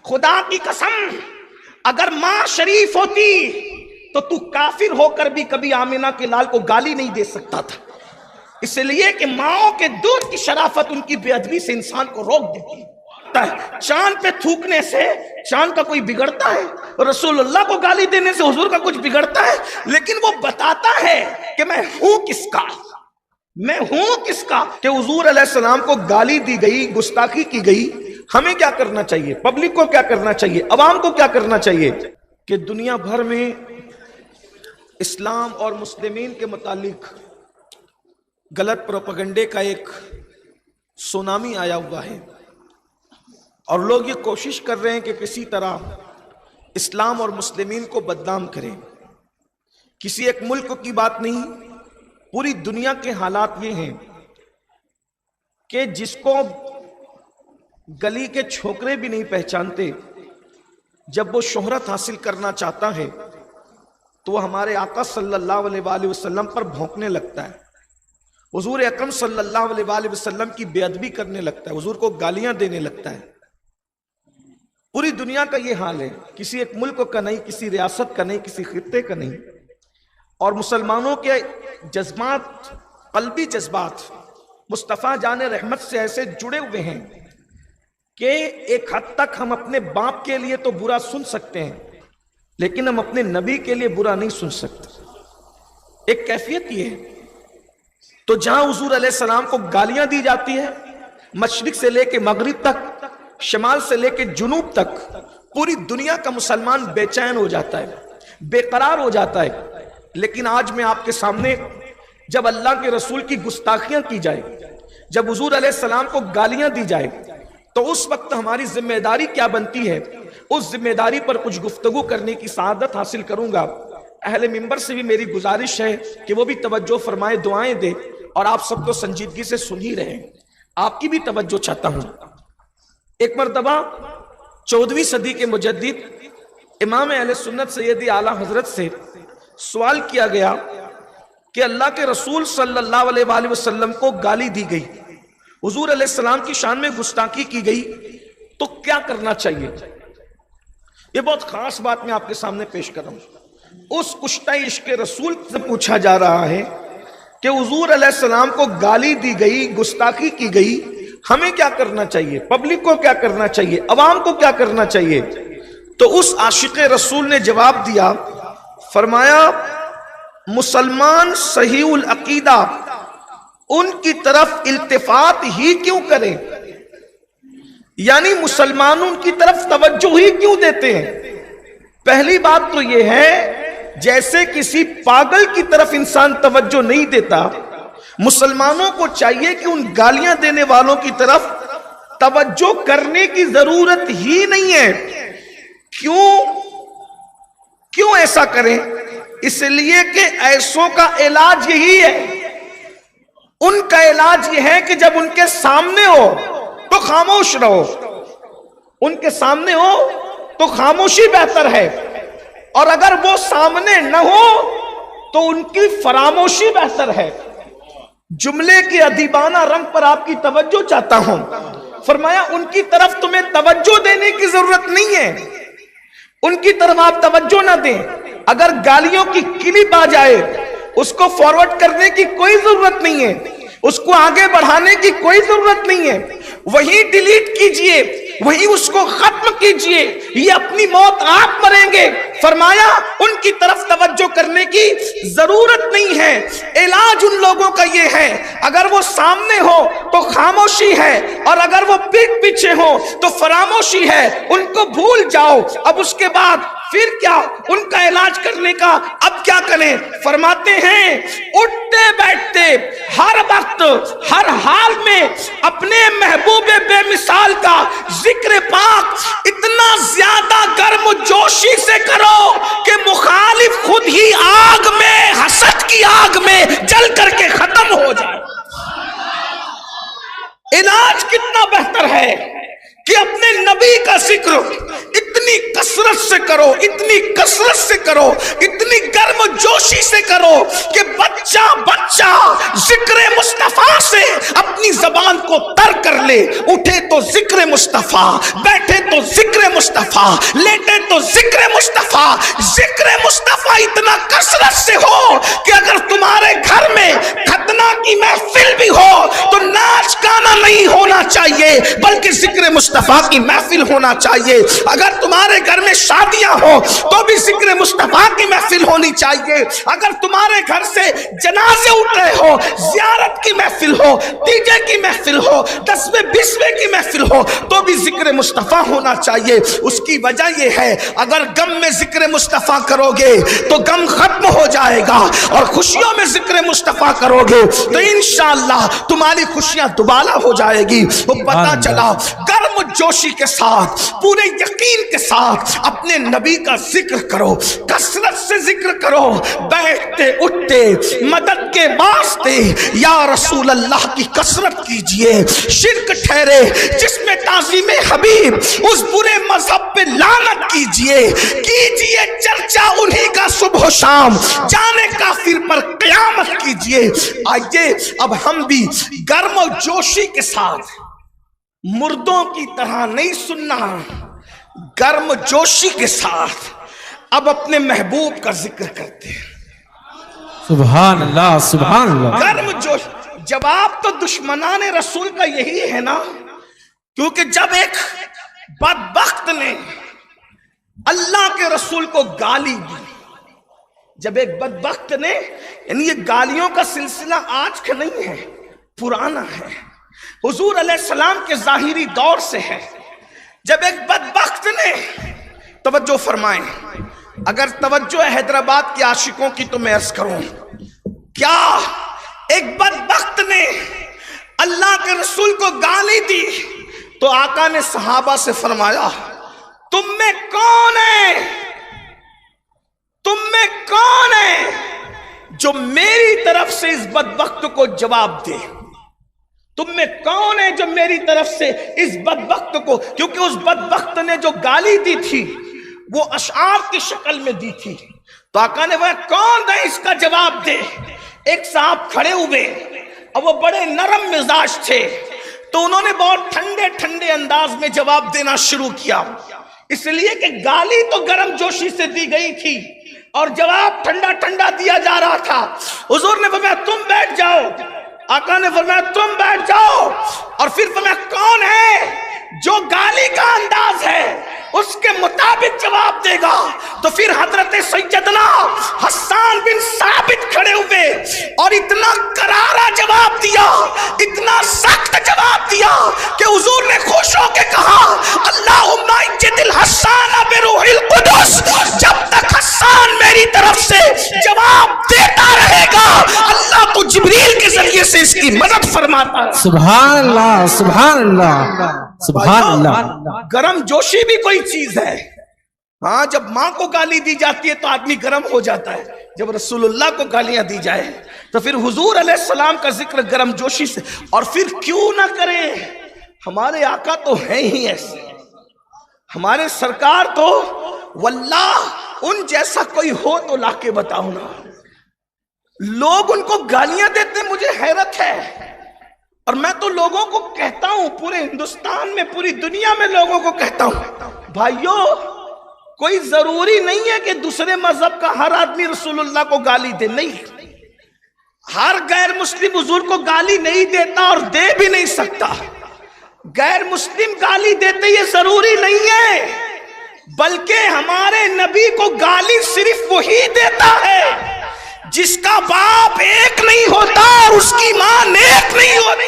خدا کی قسم اگر ماں شریف ہوتی تو تو کافر ہو کر بھی کبھی آمینہ کے لال کو گالی نہیں دے سکتا تھا، اس لیے کہ ماؤں کے دودھ کی شرافت ان کی بے ادبی سے انسان کو روک دیتی ہے۔ چاند پہ تھوکنے سے چاند کا کوئی بگڑتا ہے؟ رسول اللہ کو گالی دینے سے حضور کا کچھ بگڑتا ہے؟ لیکن وہ بتاتا ہے کہ میں ہوں کس کا، میں ہوں کس کا، کہ حضور علیہ السلام کو گالی دی گئی، گستاخی کی گئی۔ ہمیں کیا کرنا چاہیے؟ پبلک کو کیا کرنا چاہیے؟ عوام کو کیا کرنا چاہیے؟ کہ دنیا بھر میں اسلام اور مسلمین کے متعلق غلط پروپیگنڈے کا ایک سونامی آیا ہوا ہے، اور لوگ یہ کوشش کر رہے ہیں کہ کسی طرح اسلام اور مسلمین کو بدنام کریں۔ کسی ایک ملک کی بات نہیں، پوری دنیا کے حالات یہ ہیں کہ جس کو گلی کے چھوکرے بھی نہیں پہچانتے، جب وہ شہرت حاصل کرنا چاہتا ہے تو وہ ہمارے آقا صلی اللہ علیہ وآلہ وسلم پر بھونکنے لگتا ہے، حضور اکرم صلی اللہ علیہ وآلہ وسلم کی بے ادبی کرنے لگتا ہے، حضور کو گالیاں دینے لگتا ہے۔ پوری دنیا کا یہ حال ہے، کسی ایک ملک کا نہیں، کسی ریاست کا نہیں، کسی خطے کا نہیں۔ اور مسلمانوں کے جذبات، قلبی جذبات مصطفیٰ جان رحمت سے ایسے جڑے ہوئے ہیں کہ ایک حد تک ہم اپنے باپ کے لیے تو برا سن سکتے ہیں، لیکن ہم اپنے نبی کے لیے برا نہیں سن سکتے۔ ایک کیفیت یہ ہے، تو جہاں حضور علیہ السلام کو گالیاں دی جاتی ہے، مشرق سے لے کے مغرب تک، شمال سے لے کے جنوب تک، پوری دنیا کا مسلمان بے چین ہو جاتا ہے، بے قرار ہو جاتا ہے۔ لیکن آج میں آپ کے سامنے جب اللہ کے رسول کی گستاخیاں کی جائے، جب حضور علیہ السلام کو گالیاں دی جائے، تو اس وقت ہماری ذمہ داری کیا بنتی ہے، اس ذمہ داری پر کچھ گفتگو کرنے کی سعادت حاصل کروں گا۔ اہل منبر سے بھی میری گزارش ہے کہ وہ بھی توجہ فرمائے، دعائیں دے، اور آپ سب تو سنجیدگی سے سن ہی رہے ہیں، آپ کی بھی توجہ چاہتا ہوں۔ ایک مرتبہ 14ویں صدی کے مجدد امام اہل سنت سیدی اعلیٰ حضرت سے سوال کیا گیا کہ اللہ کے رسول صلی اللہ علیہ وآلہ وسلم کو گالی دی گئی، حضور علیہ السلام کی شان میں گستاخی کی گئی، تو کیا کرنا چاہیے؟ یہ بہت خاص بات میں آپ کے سامنے پیش کر رہا ہوں۔ اس کشتہ عشق رسول سے پوچھا جا رہا ہے کہ حضور علیہ السلام کو گالی دی گئی، گستاخی کی گئی، ہمیں کیا کرنا چاہیے؟ پبلک کو کیا کرنا چاہیے؟ عوام کو کیا کرنا چاہیے؟ تو اس عاشق رسول نے جواب دیا، فرمایا مسلمان صحیح العقیدہ ان کی طرف التفات ہی کیوں کریں، یعنی مسلمان ان کی طرف توجہ ہی کیوں دیتے ہیں؟ پہلی بات تو یہ ہے، جیسے کسی پاگل کی طرف انسان توجہ نہیں دیتا، مسلمانوں کو چاہیے کہ ان گالیاں دینے والوں کی طرف توجہ کرنے کی ضرورت ہی نہیں ہے۔ کیوں ایسا کریں؟ اس لیے کہ ایسوں کا علاج یہی ہے، ان کا علاج یہ ہے کہ جب ان کے سامنے ہو تو خاموش رہو، ان کے سامنے ہو تو خاموشی بہتر ہے، اور اگر وہ سامنے نہ ہو تو ان کی فراموشی بہتر ہے۔ جملے کے ادیبانہ رنگ پر آپ کی توجہ چاہتا ہوں۔ فرمایا ان کی طرف تمہیں توجہ دینے کی ضرورت نہیں ہے، ان کی طرف آپ توجہ نہ دیں۔ اگر گالیوں کی کلپ آ جائے، اس کو فارورڈ کرنے کی کوئی ضرورت نہیں ہے، اس کو آگے بڑھانے کی کوئی ضرورت نہیں ہے، وہی ڈیلیٹ کیجئے، وہی اس کو ختم کیجئے، یہ اپنی موت آپ مریں گے۔ فرمایا ان کی طرف توجہ کرنے کی ضرورت نہیں ہے۔ علاج ان لوگوں کا یہ ہے، اگر وہ سامنے ہو تو خاموشی ہے، اور اگر وہ پیٹھ پیچھے ہو تو فراموشی ہے، ان کو بھول جاؤ۔ اب اس کے بعد پھر کیا ان کا علاج کرنے کا؟ اب کیا کریں؟ فرماتے ہیں اٹھتے بیٹھتے ہر وقت ہر حال میں اپنے محبوب بے مثال کا ذکر پاک اتنا زیادہ گرم جوشی سے کرو کہ مخالف خود ہی آگ میں، حسد کی آگ میں جل کر کے ختم ہو جائے۔ علاج کتنا بہتر ہے کہ اپنے نبی کا ذکر اتنی اتنی کثرت سے کرو، اتنی کثرت سے کرو، اتنی گرم جوشی سے کرو کہ بچہ بچہ ذکر مصطفیٰ سے اپنی زبان کو تر کر لے. اٹھے تو ذکر مصطفیٰ، بیٹھے تو ذکر مصطفیٰ، لیٹے تو ذکر مصطفیٰ. ذکر مصطفیٰ اتنا کثرت سے ہو کہ اگر تمہارے گھر میں ختنہ کی محفل بھی ہو تو ناچ گانا نہیں ہونا چاہیے بلکہ ذکر مصطفیٰ کی محفل ہونا چاہیے. اگر تمہارے گھر میں شادیاں ہو تو بھی ذکر مصطفیٰ کی محفل ہونی چاہیے. اگر تمہارے گھر سے جنازے اٹھ رہے ہو، زیارت کی محفل ہو، تیجے کی محفل ہو، 10ویں 20ویں کی محفل ہو تو بھی ذکر مصطفیٰ ہونا چاہیے. اس کی وجہ یہ ہے اگر غم میں ذکر مصطفیٰ کرو گے تو غم ختم ہو جائے گا، اور خوشیوں میں ذکر مصطفیٰ کرو گے تو انشاءاللہ تمہاری خوشیاں دوبالا ہو جائے گی. وہ پتا چلا گرم جوشی کے ساتھ، پورے یقین کے ساتھ اپنے نبی کا ذکر کرو، کثرت سے ذکر کرو، بیٹھتے اٹھتے مدد کے واسطے یا رسول اللہ کی کثرت کیجئے. شرک ٹھہرے جس میں تعظیم حبیب، اس برے مذہب پہ لعنت کیجئے چرچا انہی کا صبح و شام، جانے کافر پر قیامت کیجئے. آئیے اب ہم بھی گرم و جوشی کے ساتھ، مردوں کی طرح نہیں سننا، گرم جوشی کے ساتھ اب اپنے محبوب کا ذکر کرتے ہیں. سبحان اللہ سبحان اللہ. گرم جوش. جواب تو دشمنان رسول کا یہی ہے نا، کیونکہ جب ایک بدبخت نے اللہ کے رسول کو گالی دی، جب ایک بدبخت نے، یعنی یہ گالیوں کا سلسلہ آج کا نہیں ہے، پرانا ہے، حضور علیہ السلام کے ظاہری دور سے ہے. جب ایک بدبخت نے، توجہ فرمائیں، اگر توجہ ہے حیدرآباد کے عاشقوں کی تو میں عرض کروں، کیا ایک بدبخت نے اللہ کے رسول کو گالی دی تو آقا نے صحابہ سے فرمایا تم میں کون ہے، تم میں کون ہے جو میری طرف سے اس بدبخت کو جواب دے؟ تم میں کون ہے جو میری طرف سے اس بدبخت کو، کیونکہ اس بدبخت نے جو گالی دی تھی وہ اشعار کی شکل میں دی تھی، تو آقا نے وہ کون ہے اس کا جواب دے؟ ایک صاحب کھڑے ہوئے اور وہ بڑے نرم مزاج تھے، تو انہوں نے بہت ٹھنڈے ٹھنڈے انداز میں جواب دینا شروع کیا، اس لیے کہ گالی تو گرم جوشی سے دی گئی تھی اور جواب ٹھنڈا ٹھنڈا دیا جا رہا تھا. حضور نے فرمایا تم بیٹھ جاؤ، آقا نے فرمایا تم بیٹھ جاؤ، اور پھر فرمایا کون ہے جو گالی کا انداز ہے اس کے مطابق جواب دے گا؟ تو پھر حضرت سیدنا حسان بن ثابت کھڑے ہوئے اور اتنا کرارا جواب دیا، اتنا سخت جواب دیا کہ حضور نے خوش ہو کے کہا اللہم اجد الحسان بروح القدس، جب تک حسان میری طرف سے جواب دیتا رہے گا اللہ تو جبریل کے ذریعے سے اس کی مدد فرماتا ہے. سبحان اللہ سبحان اللہ سبحان اللہ. گرم جوشی بھی کوئی چیز ہے. ہاں جب ماں کو گالی دی جاتی ہے تو آدمی گرم ہو جاتا ہے، جب رسول اللہ کو گالیاں دی جائے تو پھر حضور علیہ السلام کا ذکر گرم جوشی سے. اور پھر کیوں نہ کریں، ہمارے آقا تو ہیں ہی ایسے، ہمارے سرکار تو واللہ ان جیسا کوئی ہو تو لا کے بتاؤ نا. لوگ ان کو گالیاں دیتے، مجھے حیرت ہے، اور میں تو لوگوں کو کہتا ہوں، پورے ہندوستان میں پوری دنیا میں لوگوں کو کہتا ہوں بھائیو، کوئی ضروری نہیں ہے کہ دوسرے مذہب کا ہر آدمی رسول اللہ کو گالی دے. نہیں، ہر غیر مسلم حضور کو گالی نہیں دیتا اور دے بھی نہیں سکتا. غیر مسلم گالی دیتے یہ ضروری نہیں ہے، بلکہ ہمارے نبی کو گالی صرف وہی دیتا ہے جس کا باپ ایک نہیں ہوتا اور اس کی ماں نیک نہیں ہوتی.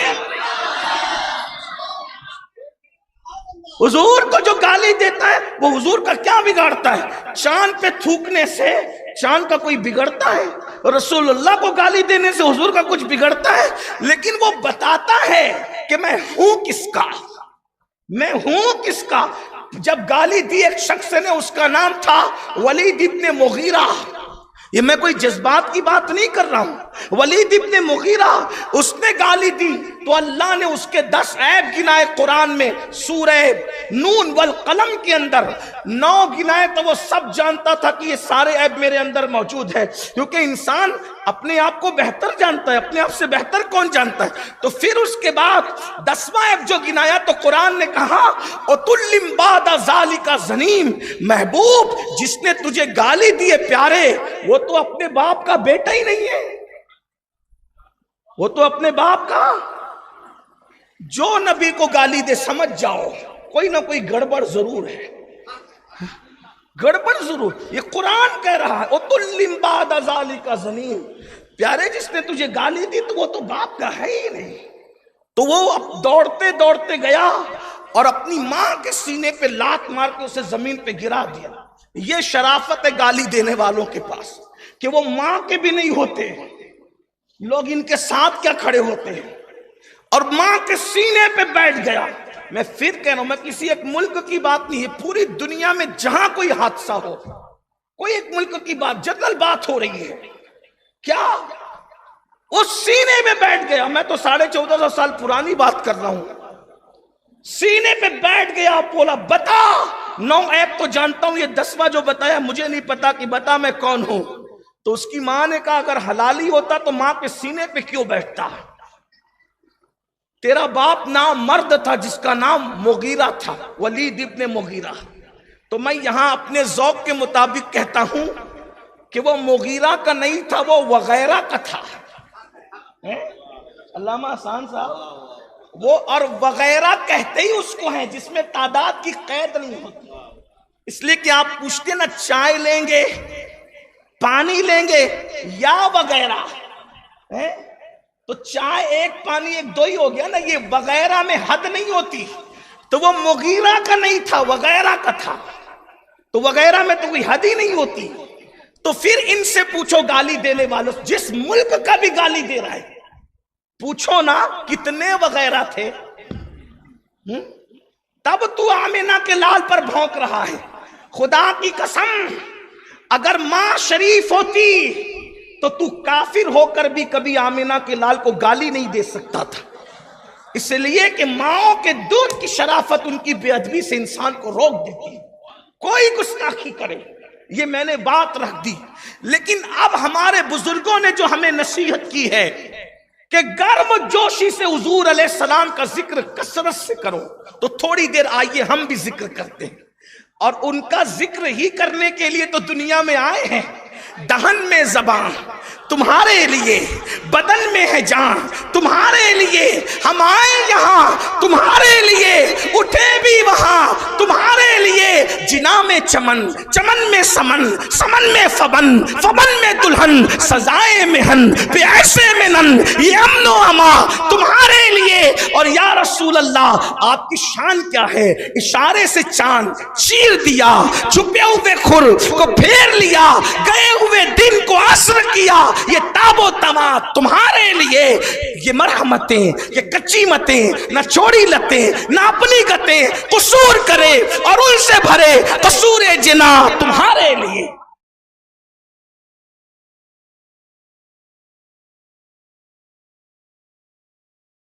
حضور کو جو گالی دیتا ہے وہ حضور کا کیا بگاڑتا ہے؟ چاند پہ تھوکنے سے چاند کا کوئی بگڑتا ہے؟ رسول اللہ کو گالی دینے سے حضور کا کچھ بگڑتا ہے؟ لیکن وہ بتاتا ہے کہ میں ہوں کس کا، میں ہوں کس کا. جب گالی دی ایک شخص نے، اس کا نام تھا ولید ابن مغیرہ. یہ میں کوئی جذبات کی بات نہیں کر رہا ہوں، ولید ابن مغیرہ، اس نے گالی دی تو اللہ نے اس کے 10 عیب گنائے قرآن میں، سورہ نون والقلم کے اندر 9 گنائے، تو وہ سب جانتا تھا کہ یہ سارے عیب میرے اندر موجود ہے، کیونکہ انسان اپنے آپ کو بہتر جانتا ہے، اپنے آپ سے بہتر کون جانتا ہے؟ تو پھر اس کے بعد 10واں عیب جو گنایا تو قرآن نے کہا اُتُلِّم بَعْدَ ذَلِكَ زَنِيمٌ، محبوب جس نے تجھے گالی دیے پیارے، وہ تو اپنے باپ کا بیٹا ہی نہیں ہے، وہ تو اپنے باپ کا، جو نبی کو گالی دے سمجھ جاؤ کوئی نہ کوئی گڑبڑ ضرور ہے، گڑبڑ ضرور، یہ قرآن کہہ رہا ہے اُتُلِّم بَعْدَ ذَلِكَ زَنِيمٌ، پیارے جس نے تجھے گالی دی تو وہ تو باپ کا ہے ہی نہیں۔ تو وہ اب دوڑتے دوڑتے گیا اور اپنی ماں کے سینے پہ لات مار کے اسے زمین پہ گرا دیا۔ یہ شرافت ہے گالی دینے والوں کے پاس کہ وہ ماں کے بھی نہیں ہوتے، لوگ ان کے ساتھ کیا کھڑے ہوتے ہیں، اور ماں کے سینے پہ بیٹھ گیا۔ میں پھر کہہ رہا ہوں، میں کسی ایک ملک کی بات نہیں ہے، پوری دنیا میں جہاں کوئی حادثہ ہو، کوئی ایک ملک کی بات، جنرل بات ہو رہی ہے، کیا اس سینے میں بیٹھ گیا؟ میں تو 1450 سال پرانی بات کر رہا ہوں، سینے پہ بیٹھ گیا، بولا بتا 9 عیب تو جانتا ہوں، یہ 10واں جو بتایا مجھے نہیں پتا کہ بتا میں کون ہوں۔ تو اس کی ماں نے کہا اگر حلالی ہوتا تو ماں کے سینے پہ کیوں بیٹھتا؟ تیرا باپ نام مرد تھا جس کا نام مغیرہ تھا، ولید ابن مغیرہ۔ تو میں یہاں اپنے ذوق کے مطابق کہتا ہوں کہ وہ مغیرہ کا نہیں تھا، وہ وغیرہ کا تھا۔ علامہ احسان صاحب، وہ اور وغیرہ کہتے ہی اس کو ہیں جس میں تعداد کی قید نہیں ہوتی، اس لیے کہ آپ پوچھتے نا چائے لیں گے، پانی لیں گے یا وغیرہ، تو چائے ایک پانی ایک 2 ہی ہو گیا نا، یہ وغیرہ میں حد نہیں ہوتی۔ تو وہ مغیرہ کا نہیں تھا، وغیرہ کا تھا، تو وغیرہ میں تو کوئی حد ہی نہیں ہوتی۔ تو پھر ان سے پوچھو گالی دینے والوں، جس ملک کا بھی گالی دے رہا ہے، پوچھو نا کتنے وغیرہ تھے، تب تو آمینہ کے لال پر بھونک رہا ہے۔ خدا کی قسم اگر ماں شریف ہوتی تو تو کافر ہو کر بھی کبھی آمینہ کے لال کو گالی نہیں دے سکتا تھا، اس لیے کہ ماؤں کے دودھ کی شرافت ان کی بے ادبی سے انسان کو روک دیتی، کوئی گستاخی کرے، یہ میں نے بات رکھ دی۔ لیکن اب ہمارے بزرگوں نے جو ہمیں نصیحت کی ہے کہ گرم جوشی سے حضور علیہ السلام کا ذکر کثرت سے کرو، تو تھوڑی دیر آئیے ہم بھی ذکر کرتے ہیں، اور ان کا ذکر ہی کرنے کے لیے تو دنیا میں آئے ہیں۔ دہن میں زبان تمہارے لیے، بدن میں ہے جان تمہارے لیے، ہم آئے یہاں تمہارے لیے، اٹھے بھی وہاں تمہارے لیے، جنا میں چمن، چمن میں سمن، سمن میں فبن، فبن میں دلہن، سزائے مہن بے ایسے منن، یہ امن و اما تمہارے لیے۔ اور یا رسول اللہ آپ کی شان کیا ہے؟ اشارے سے چاند چیر دیا، چھپے ہوئے خور کو پھیر لیا، گئے ہوئے دن کو عصر کیا، یہ تاب و تمام تمہارے لیے۔ یہ مرحمتیں، یہ کچی متیں، نہ چوڑی لتیں، نہ اپنی گتیں، قصور کرے اور ان سے بھرے قصور جنا تمہارے لیے۔